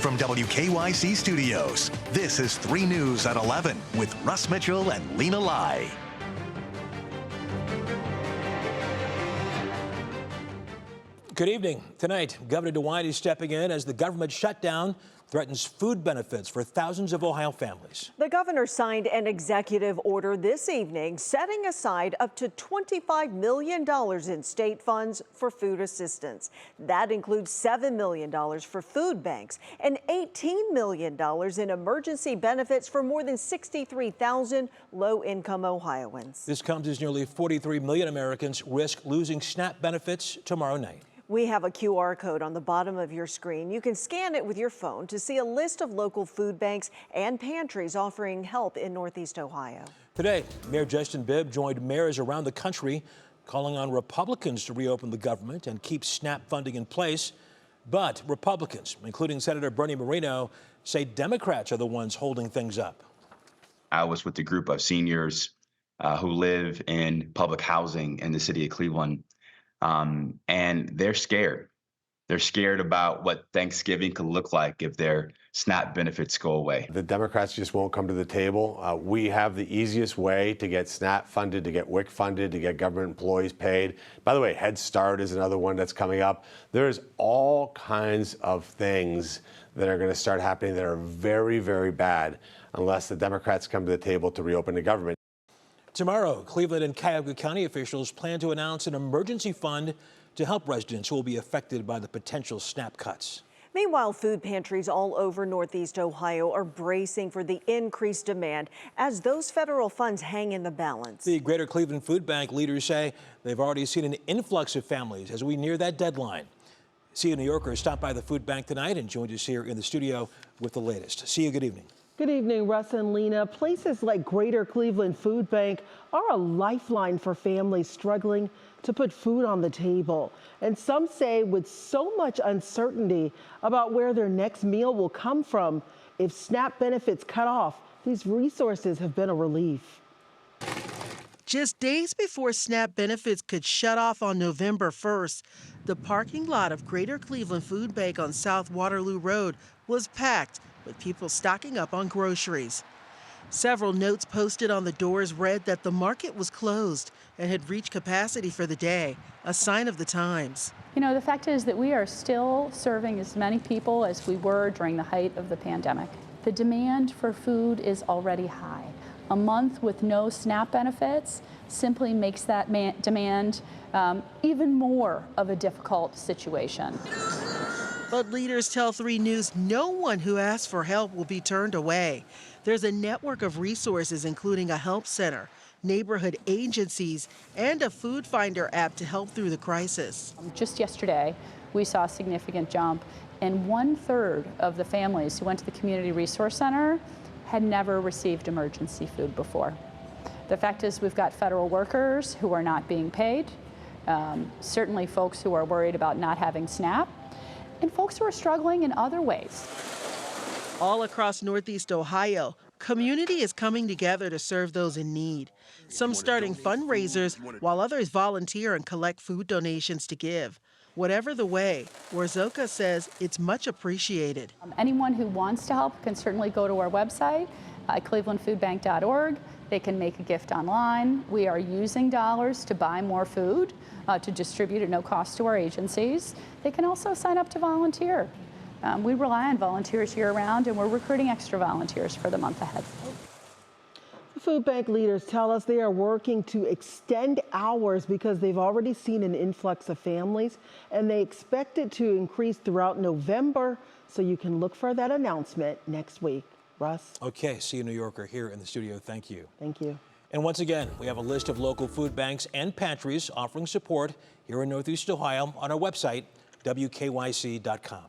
From WKYC Studios, this is 3 News at 11 with Russ Mitchell and Lena Lai. Good evening. Tonight, Governor DeWine is stepping in as the government shutdown threatens food benefits for thousands of Ohio families. The governor signed an executive order this evening setting aside up to $25 million in state funds for food assistance. That includes $7 million for food banks and $18 million in emergency benefits for more than 63,000 low-income Ohioans. This comes as nearly 43 million Americans risk losing SNAP benefits tomorrow night. We have a QR code on the bottom of your screen. You can scan it with your phone to see a list of local food banks and pantries offering help in Northeast Ohio. Today, Mayor Justin Bibb joined mayors around the country calling on Republicans to reopen the government and keep SNAP funding in place. But Republicans, including Senator Bernie Moreno, say Democrats are the ones holding things up. I was with a group of seniors who live in public housing in the city of Cleveland. And they're scared. They're scared about what Thanksgiving could look like if their SNAP benefits go away. The Democrats just won't come to the table. We have the easiest way to get SNAP funded, to get WIC funded, to get government employees paid. By the way, Head Start is another one that's coming up. There's all kinds of things that are going to start happening that are very, very bad unless the Democrats come to the table to reopen the government. Tomorrow, Cleveland and Cuyahoga County officials plan to announce an emergency fund to help residents who will be affected by the potential SNAP cuts. Meanwhile, food pantries all over Northeast Ohio are bracing for the increased demand as those federal funds hang in the balance. The Greater Cleveland Food Bank leaders say they've already seen an influx of families as we near that deadline. See You New Yorker stopped by the food bank tonight and joined us here in the studio with the latest. See you, good evening. Good evening, Russ and Lena. Places like Greater Cleveland Food Bank are a lifeline for families struggling to put food on the table. And some say with so much uncertainty about where their next meal will come from, if SNAP benefits cut off, these resources have been a relief. Just days before SNAP benefits could shut off on November 1st, the parking lot of Greater Cleveland Food Bank on South Waterloo Road was packed with people stocking up on groceries. Several notes posted on the doors read that the market was closed and had reached capacity for the day, a sign of the times. You know, the fact is that we are still serving as many people as we were during the height of the pandemic. The demand for food is already high. A month with no SNAP benefits simply makes that demand even more of a difficult situation. But leaders tell 3 News no one who asks for help will be turned away. There's a network of resources, including a help center, neighborhood agencies, and a FoodFinder app to help through the crisis. Just yesterday, we saw a significant jump, and 1/3 of the families who went to the Community Resource Center had never received emergency food before. The fact is we've got federal workers who are not being paid, certainly folks who are worried about not having SNAP, and folks who are struggling in other ways. All across Northeast Ohio, community is coming together to serve those in need. Some starting fundraisers, while others volunteer and collect food donations to give. Whatever the way, Warzocha says it's much appreciated. Anyone who wants to help can certainly go to our website, clevelandfoodbank.org. They can make a gift online. We are using dollars to buy more food, to distribute at no cost to our agencies. They can also sign up to volunteer. We rely on volunteers year-round, and we're recruiting extra volunteers for the month ahead. The food bank leaders tell us they are working to extend hours because they've already seen an influx of families, and they expect it to increase throughout November, so you can look for that announcement next week. Russ? Okay, See You New Yorker here in the studio. Thank you. Thank you. And once again, we have a list of local food banks and pantries offering support here in Northeast Ohio on our website, WKYC.com.